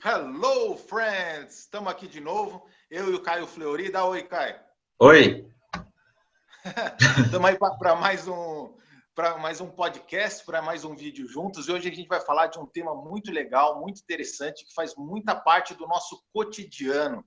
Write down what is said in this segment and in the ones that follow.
Hello, friends! Estamos aqui de novo, eu e o Caio Fleury. Dá oi, Caio. Oi. Estamos aí para mais um podcast, para mais um vídeo juntos. E hoje a gente vai falar de um tema muito legal, muito interessante, que faz muita parte do nosso cotidiano,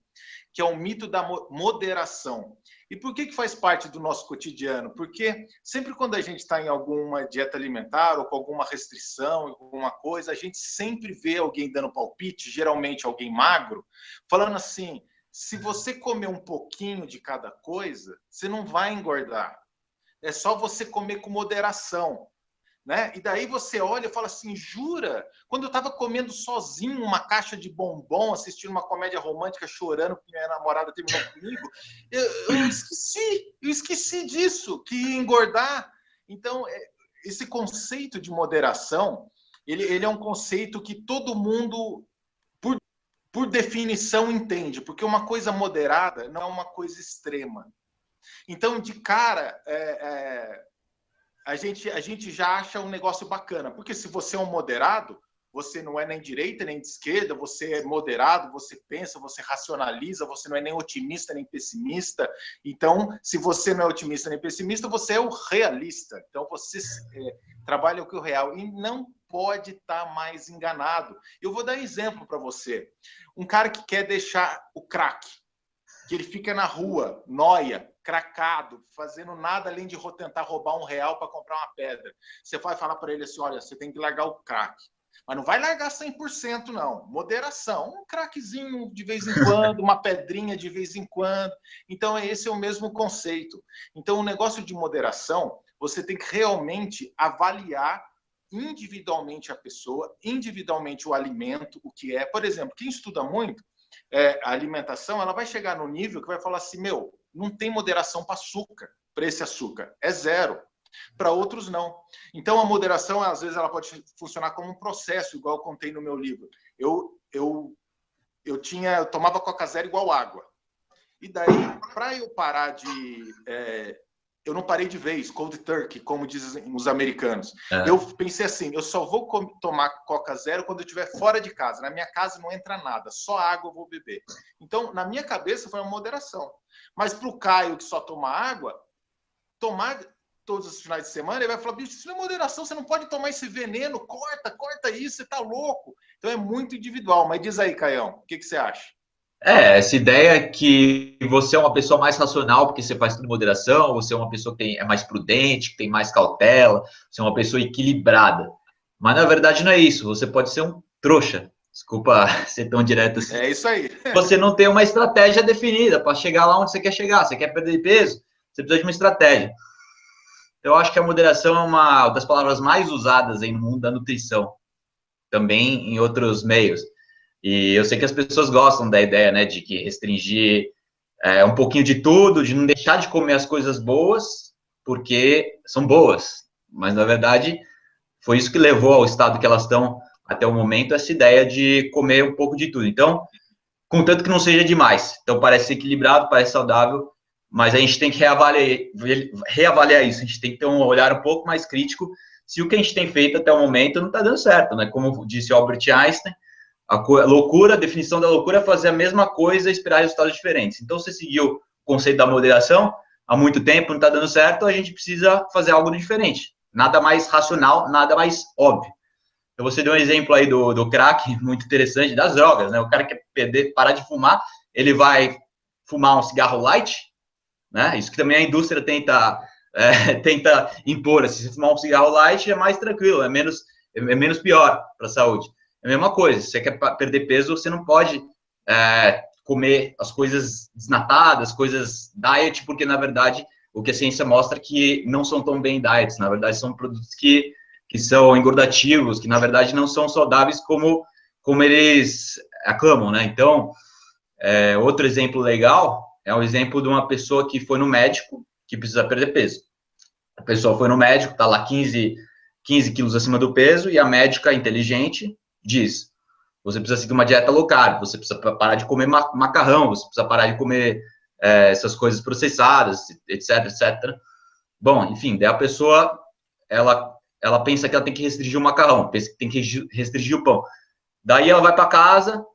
que é o mito da moderação. E por que faz parte do nosso cotidiano? Porque sempre quando a gente está em alguma dieta alimentar ou com alguma restrição, alguma coisa, a gente sempre vê alguém dando palpite, geralmente alguém magro, falando assim: se você comer um pouquinho de cada coisa, você não vai engordar. É só você comer com moderação. Né? E daí você olha e fala assim, jura? Quando eu estava comendo sozinho uma caixa de bombom, assistindo uma comédia romântica, chorando porque minha namorada terminou comigo, eu esqueci disso, que ia engordar. Então, esse conceito de moderação, ele é um conceito que todo mundo, por definição, entende, porque uma coisa moderada não é uma coisa extrema. Então, de cara, a gente já acha um negócio bacana, porque se você é um moderado, você não é nem direita nem de esquerda, você é moderado, você pensa, você racionaliza, você não é nem otimista nem pessimista. Então, se você não é otimista nem pessimista, você é o realista. Então, você trabalha com o real e não pode estar mais enganado. Eu vou dar um exemplo para você. Um cara que quer deixar o crack, que ele fica na rua, noia, cracado, fazendo nada além de tentar roubar R$ 1 para comprar uma pedra. Você vai falar para ele assim, olha, você tem que largar o crack. Mas não vai largar 100%, não. Moderação, um craquezinho de vez em quando, uma pedrinha de vez em quando. Então, esse é o mesmo conceito. Então, o negócio de moderação, você tem que realmente avaliar individualmente a pessoa, individualmente o alimento, o que é. Por exemplo, quem estuda muito, a alimentação, ela vai chegar no nível que vai falar assim, meu, não tem moderação para açúcar, para esse açúcar, é zero. Para outros, não. Então, a moderação, às vezes, ela pode funcionar como um processo, igual eu contei no meu livro. Eu tomava Coca Zero igual água. E daí, para eu parar de... eu não parei de vez, cold turkey, como dizem os americanos. Eu pensei assim, eu só vou tomar Coca Zero quando eu estiver fora de casa. Na minha casa não entra nada, só água eu vou beber. Então, na minha cabeça, foi uma moderação. Mas para o Caio, que só toma água, tomar todos os finais de semana, ele vai falar, bicho, isso não é moderação, você não pode tomar esse veneno, corta isso, você tá louco. Então, é muito individual. Mas diz aí, Caião, o que você acha? Essa ideia que você é uma pessoa mais racional porque você faz tudo em moderação, você é uma pessoa que é mais prudente, que tem mais cautela, você é uma pessoa equilibrada. Mas na verdade não é isso, você pode ser um trouxa. Desculpa ser tão direto assim. É isso aí. Você não tem uma estratégia definida para chegar lá onde você quer chegar. Você quer perder peso, você precisa de uma estratégia. Eu acho que a moderação é uma das palavras mais usadas aí no mundo da nutrição, também em outros meios. E eu sei que as pessoas gostam da ideia, né, de que restringir um pouquinho de tudo, de não deixar de comer as coisas boas, porque são boas. Mas, na verdade, foi isso que levou ao estado que elas estão até o momento, essa ideia de comer um pouco de tudo. Então, contanto que não seja demais. Então, parece equilibrado, parece saudável, mas a gente tem que reavaliar isso. A gente tem que ter um olhar um pouco mais crítico se o que a gente tem feito até o momento não está dando certo, né? Como disse Albert Einstein, a definição da loucura é fazer a mesma coisa e esperar resultados diferentes. Então, você seguiu o conceito da moderação há muito tempo, não está dando certo, a gente precisa fazer algo diferente. Nada mais racional, nada mais óbvio. Então, você deu um exemplo aí do crack, muito interessante, das drogas, né? O cara quer parar de fumar, ele vai fumar um cigarro light, né? Isso que também a indústria tenta impor. Se você fumar um cigarro light, é mais tranquilo, é menos pior para a saúde. É a mesma coisa, se você quer perder peso, você não pode comer as coisas desnatadas, coisas diet, porque, na verdade, o que a ciência mostra é que não são tão bem diets, na verdade, são produtos que são engordativos, que, na verdade, não são saudáveis como eles aclamam, né? Então, outro exemplo legal é o exemplo de uma pessoa que foi no médico, que precisa perder peso. A pessoa foi no médico, está lá 15 quilos acima do peso, e a médica inteligente diz: você precisa seguir uma dieta low carb, você precisa parar de comer macarrão, você precisa parar de comer essas coisas processadas, etc, etc. Bom, enfim, daí a pessoa, ela pensa que ela tem que restringir o macarrão, pensa que tem que restringir o pão. Daí ela vai para casa,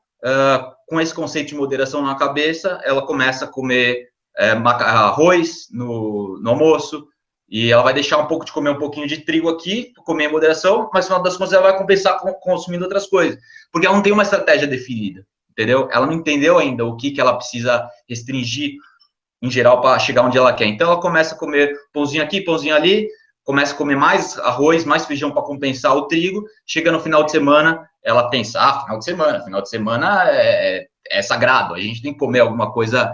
com esse conceito de moderação na cabeça, ela começa a comer arroz no almoço, e ela vai deixar um pouco de comer um pouquinho de trigo aqui, comer em moderação, mas no final das contas ela vai compensar consumindo outras coisas, porque ela não tem uma estratégia definida, entendeu? Ela não entendeu ainda o que ela precisa restringir em geral para chegar onde ela quer. Então ela começa a comer pãozinho aqui, pãozinho ali, começa a comer mais arroz, mais feijão para compensar o trigo, chega no final de semana, ela pensa, final de semana é sagrado, a gente tem que comer alguma coisa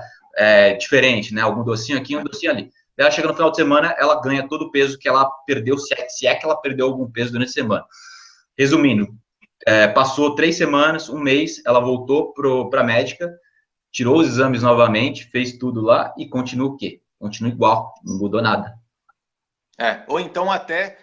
diferente, né? Algum docinho aqui, um docinho ali. Ela chega no final de semana, ela ganha todo o peso que ela perdeu, se é que ela perdeu algum peso durante a semana. Resumindo, passou 3 semanas, um mês, ela voltou para a médica, tirou os exames novamente, fez tudo lá e continua o quê? Continua igual, não mudou nada. Ou então até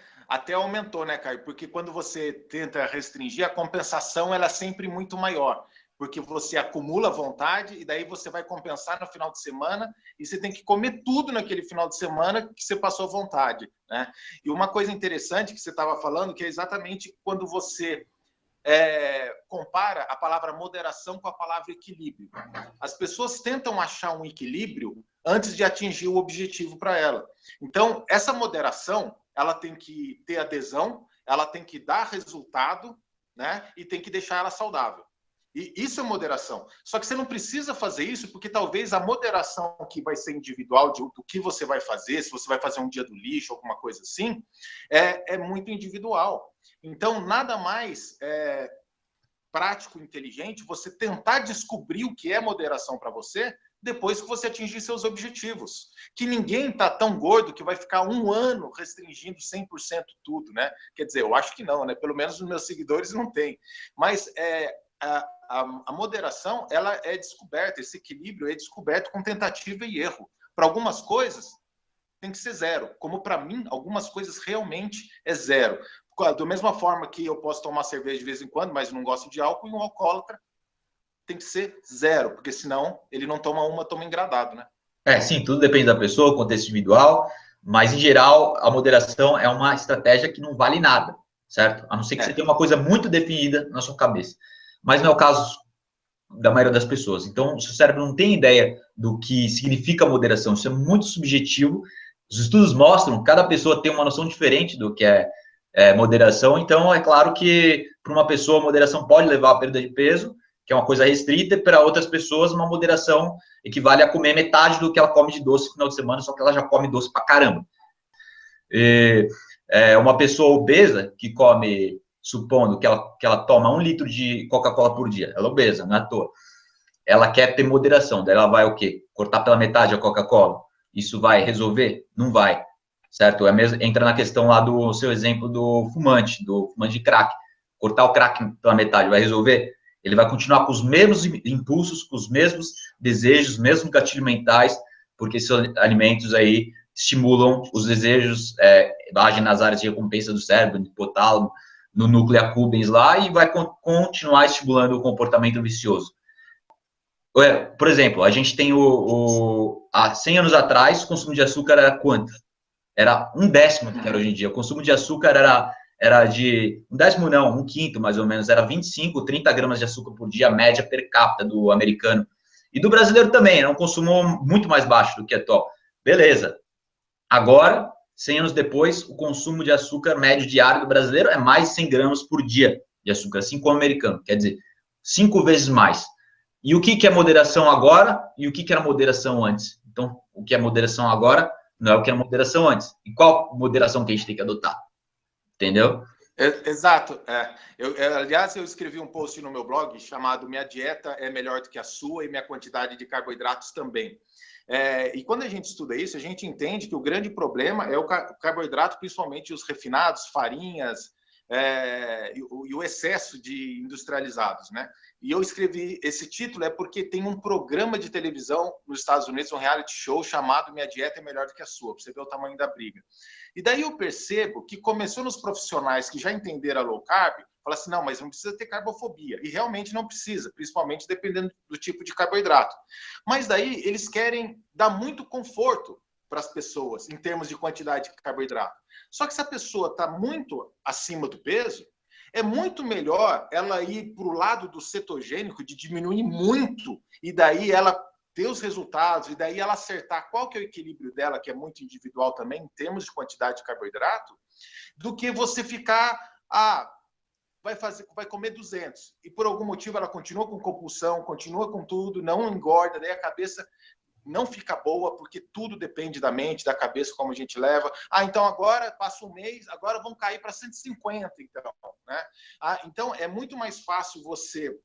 aumentou, né, Caio? Porque quando você tenta restringir, a compensação ela é sempre muito maior, porque você acumula vontade e daí você vai compensar no final de semana e você tem que comer tudo naquele final de semana que você passou vontade, né? E uma coisa interessante que você estava falando, que é exatamente quando você compara a palavra moderação com a palavra equilíbrio. As pessoas tentam achar um equilíbrio antes de atingir o objetivo para ela. Então, essa moderação, ela tem que ter adesão, ela tem que dar resultado, né? E tem que deixar ela saudável. E isso é moderação. Só que você não precisa fazer isso porque talvez a moderação que vai ser individual do que você vai fazer, se você vai fazer um dia do lixo, alguma coisa assim, é muito individual. Então, nada mais prático e inteligente você tentar descobrir o que é moderação para você depois que você atingir seus objetivos. Que ninguém está tão gordo que vai ficar um ano restringindo 100% tudo, né? Quer dizer, eu acho que não, né? Pelo menos os meus seguidores não têm. Mas a moderação, ela é descoberta, esse equilíbrio é descoberto com tentativa e erro. Para algumas coisas, tem que ser zero. Como para mim, algumas coisas realmente é zero. Da mesma forma que eu posso tomar cerveja de vez em quando, mas não gosto de álcool, e um alcoólatra tem que ser zero, porque senão ele não toma uma, toma engradado, né? Sim, tudo depende da pessoa, contexto individual, mas em geral a moderação é uma estratégia que não vale nada, certo? A não ser que você tenha uma coisa muito definida na sua cabeça. Mas não é o caso da maioria das pessoas. Então, o seu cérebro não tem ideia do que significa moderação. Isso é muito subjetivo. Os estudos mostram que cada pessoa tem uma noção diferente do que é moderação. Então, é claro que para uma pessoa, a moderação pode levar à perda de peso, que é uma coisa restrita, e para outras pessoas, uma moderação equivale a comer metade do que ela come de doce no final de semana, só que ela já come doce pra caramba. Uma pessoa obesa que come, supondo que ela toma 1 litro de Coca-Cola por dia, ela é obesa, não é à toa. Ela quer ter moderação, daí ela vai o quê? Cortar pela metade a Coca-Cola. Isso vai resolver? Não vai, certo? Entra na questão lá do seu exemplo do fumante de crack. Cortar o crack pela metade vai resolver? Ele vai continuar com os mesmos impulsos, com os mesmos desejos, os mesmos gatilhos mentais, porque esses alimentos aí estimulam os desejos, agem nas áreas de recompensa do cérebro, no hipotálamo, no núcleo accumbens lá, e vai continuar estimulando o comportamento vicioso. Por exemplo, a gente tem há 100 anos atrás, o consumo de açúcar era quanto? Era 1/10 do que era hoje em dia. O consumo de açúcar era de 1/10 não, 1/5 mais ou menos, era 25, 30 gramas de açúcar por dia, a média per capita do americano. E do brasileiro também, era um consumo muito mais baixo do que atual. Beleza. Agora, 100 anos depois, o consumo de açúcar médio diário do brasileiro é mais de 100 gramas por dia de açúcar, assim como o americano, quer dizer, 5 vezes mais. E o que é moderação agora e o que era moderação antes? Então, o que é moderação agora não é o que era moderação antes. E qual moderação que a gente tem que adotar? Entendeu? Exato. Aliás, eu escrevi um post no meu blog chamado Minha Dieta é Melhor do que a Sua e Minha Quantidade de Carboidratos Também. E quando a gente estuda isso, a gente entende que o grande problema é o carboidrato, principalmente os refinados, farinhas, e o excesso de industrializados, né? E eu escrevi esse título porque tem um programa de televisão nos Estados Unidos, um reality show chamado Minha Dieta é Melhor do que a Sua, para você ver o tamanho da briga. E daí eu percebo que começou nos profissionais que já entenderam a low carb, fala assim, não, mas não precisa ter carbofobia. E realmente não precisa, principalmente dependendo do tipo de carboidrato. Mas daí eles querem dar muito conforto para as pessoas em termos de quantidade de carboidrato. Só que se a pessoa está muito acima do peso, É muito melhor ela ir para o lado do cetogênico, de diminuir muito, e daí ela ter os resultados, e daí ela acertar qual que é o equilíbrio dela, que é muito individual também, em termos de quantidade de carboidrato, do que você ficar, vai comer 200, e por algum motivo ela continua com compulsão, continua com tudo, não engorda, daí a cabeça não fica boa, porque tudo depende da mente, da cabeça, como a gente leva. Então agora passa um mês, agora vão cair para 150, então, né? Então é muito mais fácil você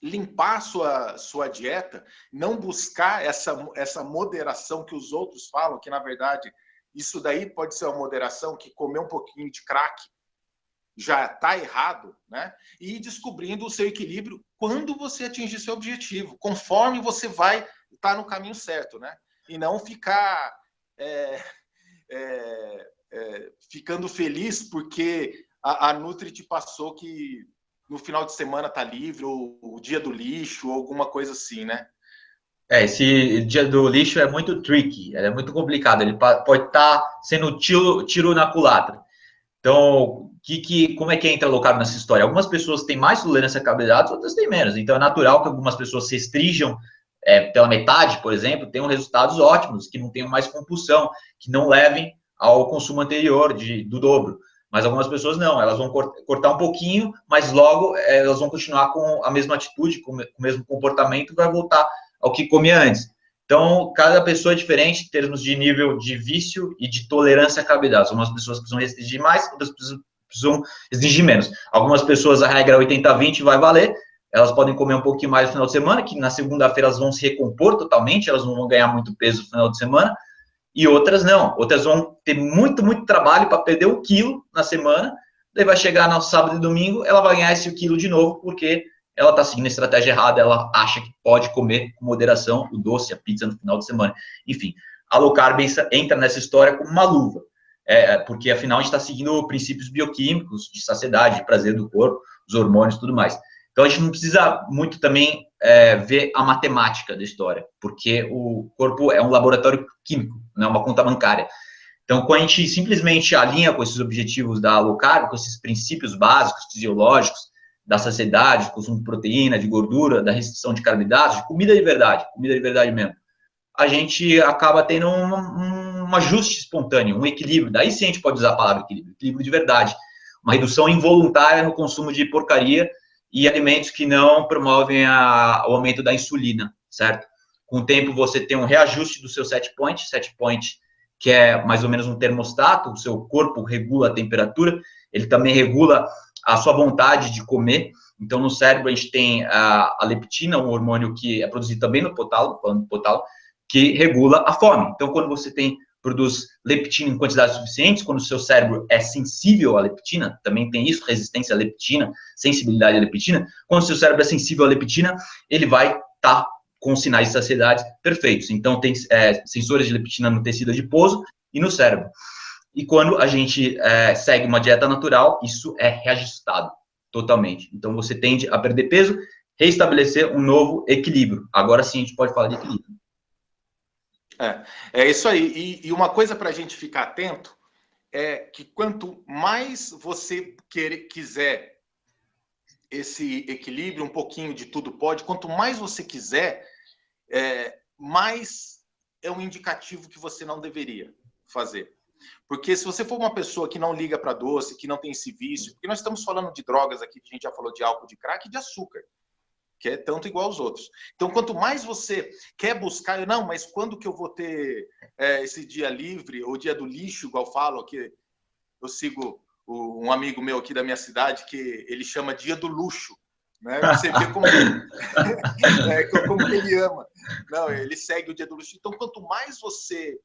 limpar sua dieta, não buscar essa moderação que os outros falam, que na verdade isso daí pode ser uma moderação, que comer um pouquinho de crack já está errado, né? E ir descobrindo o seu equilíbrio quando você atingir seu objetivo, conforme você vai estar no caminho certo, né? E não ficar ficando feliz porque a Nutri te passou que no final de semana tá livre, ou o dia do lixo, ou alguma coisa assim, né? Esse dia do lixo é muito tricky, é muito complicado, ele pode estar sendo tiro na culatra. Então, como é que entra low carb nessa história? Algumas pessoas têm mais tolerância a carboidratos, outras têm menos. Então, é natural que algumas pessoas se restringam pela metade, por exemplo, tenham resultados ótimos, que não tenham mais compulsão, que não levem ao consumo anterior do dobro. Mas algumas pessoas não, elas vão cortar um pouquinho, mas logo elas vão continuar com a mesma atitude, com o mesmo comportamento, e vai voltar ao que comia antes. Então, cada pessoa é diferente em termos de nível de vício e de tolerância a carboidratos. Algumas pessoas precisam restringir mais, outras precisam restringir menos. Algumas pessoas a regra 80-20 vai valer, elas podem comer um pouquinho mais no final de semana, que na segunda-feira elas vão se recompor totalmente, elas não vão ganhar muito peso no final de semana, e outras não. Outras vão ter muito, muito trabalho para perder 1 quilo na semana, daí vai chegar no sábado e domingo, ela vai ganhar esse quilo de novo, porque ela está seguindo a estratégia errada, ela acha que pode comer com moderação o doce, a pizza no final de semana. Enfim, a low carb entra nessa história como uma luva, porque afinal a gente está seguindo princípios bioquímicos de saciedade, de prazer do corpo, os hormônios e tudo mais. Então a gente não precisa muito também ver a matemática da história, porque o corpo é um laboratório químico, não é uma conta bancária. Então, quando a gente simplesmente alinha com esses objetivos da low carb, com esses princípios básicos, fisiológicos, da saciedade, consumo de proteína, de gordura, da restrição de carboidratos, de comida de verdade mesmo, a gente acaba tendo um ajuste espontâneo, um equilíbrio. Daí sim a gente pode usar a palavra equilíbrio de verdade. Uma redução involuntária no consumo de porcaria e alimentos que não promovem o aumento da insulina, certo? Com o tempo você tem um reajuste do seu set point, que é mais ou menos um termostato, o seu corpo regula a temperatura, ele também regula a sua vontade de comer. Então, no cérebro, a gente tem a leptina, um hormônio que é produzido também no hipotálamo, que regula a fome. Então, quando você produz leptina em quantidades suficientes, quando o seu cérebro é sensível à leptina, também tem isso, resistência à leptina, sensibilidade à leptina, quando o seu cérebro é sensível à leptina, ele vai estar com sinais de saciedade perfeitos. Então, tem sensores de leptina no tecido adiposo e no cérebro. E quando a gente segue uma dieta natural, isso é reajustado totalmente. Então, você tende a perder peso, reestabelecer um novo equilíbrio. Agora sim, a gente pode falar de equilíbrio. É isso aí. E uma coisa para a gente ficar atento é que quanto mais você quiser esse equilíbrio, um pouquinho de tudo pode, quanto mais você quiser, mais é um indicativo que você não deveria fazer. Porque se você for uma pessoa que não liga para doce, que não tem esse vício, porque nós estamos falando de drogas aqui, a gente já falou de álcool, de crack e de açúcar, que é tanto igual aos outros. Então, quanto mais você quer buscar, não, mas quando que eu vou ter esse dia livre, ou dia do lixo, igual eu falo, que eu sigo um amigo meu aqui da minha cidade, que ele chama dia do luxo, né? Você vê como que ele ama. Não, ele segue o dia do luxo. Então, quanto mais você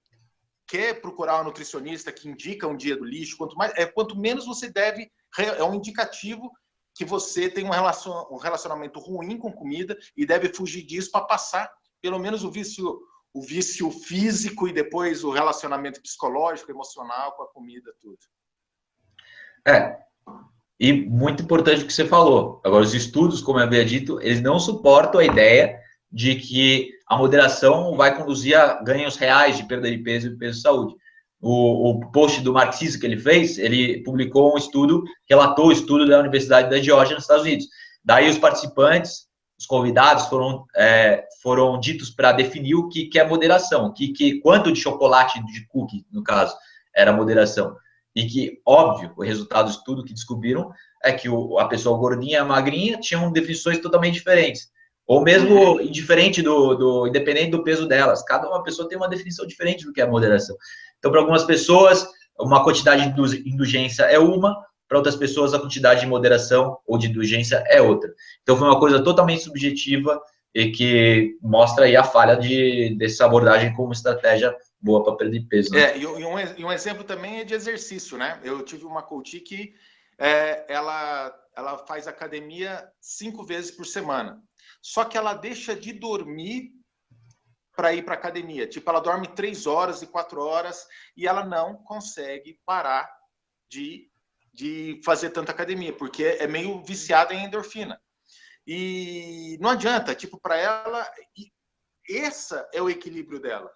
quer procurar um nutricionista que indica um dia do lixo, quanto menos você deve, é um indicativo que você tem um relacionamento ruim com comida e deve fugir disso para passar pelo menos o vício físico e depois o relacionamento psicológico, emocional com a comida, tudo. E muito importante o que você falou. Agora, os estudos, como eu havia dito, eles não suportam a ideia de que a moderação vai conduzir a ganhos reais de perda de peso e peso de saúde. o post do marxismo que ele fez, ele publicou um estudo, relatou o estudo da Universidade da Geórgia, nos Estados Unidos. Daí os participantes, os convidados foram ditos para definir o que é moderação, quanto de chocolate, de cookie, no caso, era moderação. E que, óbvio, o resultado do estudo que descobriram é que a pessoa gordinha e a magrinha tinham definições totalmente diferentes. Ou mesmo independente do peso delas. Cada uma pessoa tem uma definição diferente do que é moderação. Então, para algumas pessoas, uma quantidade de indulgência é uma, para outras pessoas, a quantidade de moderação ou de indulgência é outra. Então, foi uma coisa totalmente subjetiva e que mostra aí a falha dessa abordagem como estratégia boa para perder peso. Né? E um exemplo também é de exercício, né? Eu tive uma coach que ela faz academia 5 vezes por semana. Só que ela deixa de dormir para ir para academia. Tipo, ela dorme 3 horas e 4 horas e ela não consegue parar de fazer tanta academia, porque é meio viciada em endorfina. E não adianta, tipo, para ela, esse é o equilíbrio dela.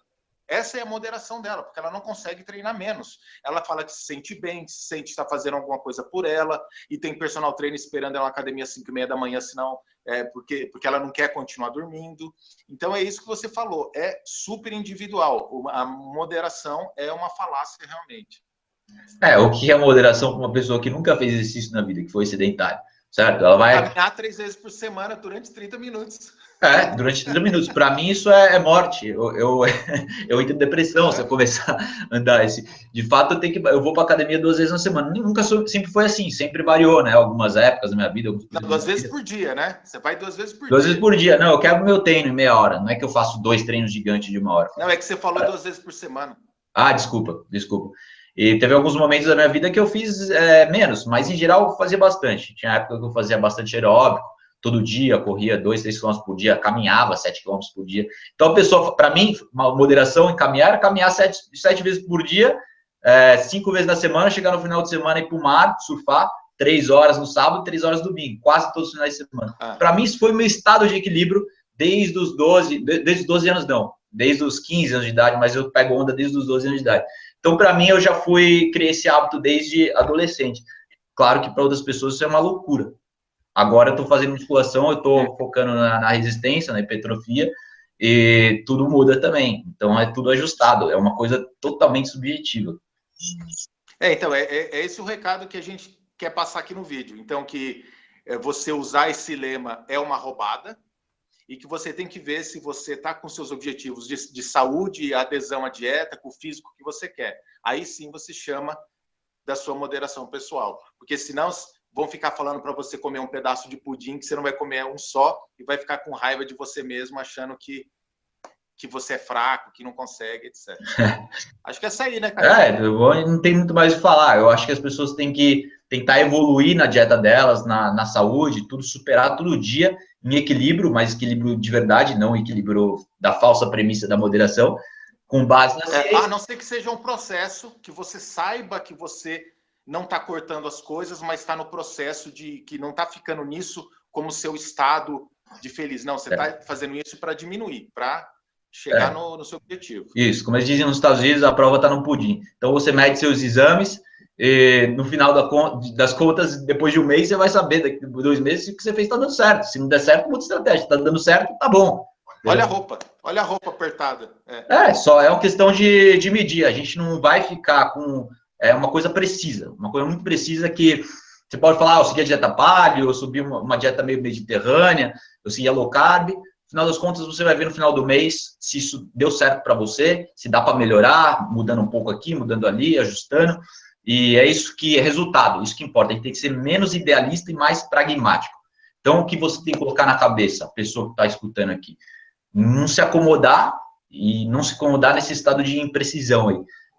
Essa é a moderação dela, porque ela não consegue treinar menos. Ela fala que se sente bem, se sente estar fazendo alguma coisa por ela, e tem personal trainer esperando ela na academia às 5h30 da manhã, senão porque ela não quer continuar dormindo. Então é isso que você falou, é super individual. A moderação é uma falácia realmente. O que é moderação para uma pessoa que nunca fez exercício na vida, que foi sedentária, certo? Ela vai caminhar 3 vezes por semana durante 30 minutos. Durante 30 minutos. Para mim, isso é morte. Eu entro em depressão se eu começar a andar. De fato, eu vou para academia 2 vezes na semana. Sempre foi assim, sempre variou, né? Algumas épocas da minha vida. Não, 2 vezes por dia, né? Você vai 2 vezes por dia. 2 vezes por dia. Não, eu quebro meu treino em meia hora. Não é que eu faço 2 treinos gigantes de 1 hora. Não, é que você falou 2 vezes por semana. Desculpa. E teve alguns momentos da minha vida que eu fiz menos, mas em geral eu fazia bastante. Tinha época que eu fazia bastante aeróbico. Todo dia, corria 2, 3 km por dia, caminhava 7 km por dia. Então, a pessoa, para mim, uma moderação em caminhar 7 vezes por dia, 5 vezes na semana, chegar no final de semana, ir para o mar, surfar, 3 horas no sábado, 3 horas no domingo, quase todos os finais de semana. Para mim, isso foi meu estado de equilíbrio desde os 12 anos, não, desde os 15 anos de idade, mas eu pego onda desde os 12 anos de idade. Então, para mim, eu já criei esse hábito desde adolescente. Claro que para outras pessoas isso é uma loucura. Agora eu estou fazendo musculação, eu estou focando na resistência, na hipertrofia, e tudo muda também. Então, é tudo ajustado, é uma coisa totalmente subjetiva. Então, é esse o recado que a gente quer passar aqui no vídeo. Então, que você usar esse lema é uma roubada, e que você tem que ver se você está com seus objetivos de saúde, adesão à dieta, com o físico que você quer. Aí sim você chama da sua moderação pessoal. Porque senão vão ficar falando para você comer um pedaço de pudim, que você não vai comer um só, e vai ficar com raiva de você mesmo, achando que você é fraco, que não consegue, etc. Acho que é essa aí, né, cara? Não tem muito mais o que falar. Eu acho que as pessoas têm que tentar evoluir na dieta delas, na saúde, tudo, superar todo dia em equilíbrio, mas equilíbrio de verdade, não equilíbrio da falsa premissa da moderação, com base na ciência. A não ser que seja um processo que você saiba que você não está cortando as coisas, mas está no processo de que não está ficando nisso como seu estado de feliz. Não, você está fazendo isso para diminuir, para chegar no seu objetivo. Isso, como eles dizem nos Estados Unidos, a prova está no pudim. Então, você mede seus exames e no final das contas, depois de 1 mês, você vai saber, daqui a 2 meses, se o que você fez está dando certo. Se não der certo, muda estratégia. Está dando certo, tá bom. Olha a roupa apertada. Só é uma questão de medir. A gente não vai ficar com uma coisa precisa, uma coisa muito precisa que você pode falar, eu segui a dieta paleo, eu subi uma dieta meio mediterrânea, eu segui a low carb. No final das contas, você vai ver no final do mês se isso deu certo para você, se dá para melhorar, mudando um pouco aqui, mudando ali, ajustando. E é isso que é resultado, isso que importa. A gente tem que ser menos idealista e mais pragmático. Então, o que você tem que colocar na cabeça, a pessoa que está escutando aqui? Não se acomodar e não se acomodar nesse estado de imprecisão aí.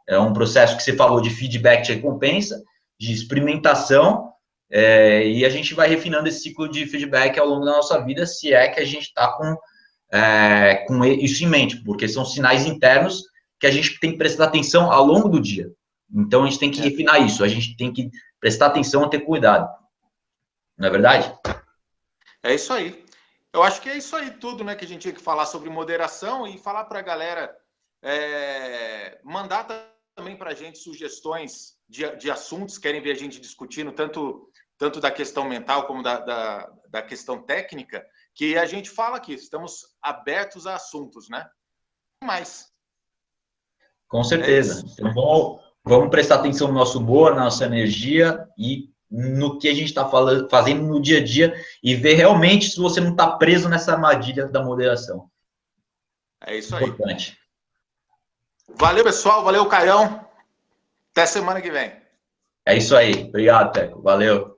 É um processo que você falou de feedback de recompensa, de experimentação, e a gente vai refinando esse ciclo de feedback ao longo da nossa vida, se é que a gente está com isso em mente, porque são sinais internos que a gente tem que prestar atenção ao longo do dia. Então, a gente tem que refinar isso, a gente tem que prestar atenção e ter cuidado. Não é verdade? É isso aí. Eu acho que é isso aí tudo, né, que a gente tinha que falar sobre moderação e falar para a galera mandar também para a gente sugestões de assuntos que querem ver a gente discutindo, tanto da questão mental como da questão técnica, que a gente fala aqui, estamos abertos a assuntos, né? Mais. Com certeza. Então, vamos prestar atenção no nosso humor, na nossa energia e no que a gente está fazendo no dia a dia e ver realmente se você não está preso nessa armadilha da moderação. É isso aí. Importante. Valeu, pessoal. Valeu, Caião. Até semana que vem. É isso aí. Obrigado, Teco. Valeu.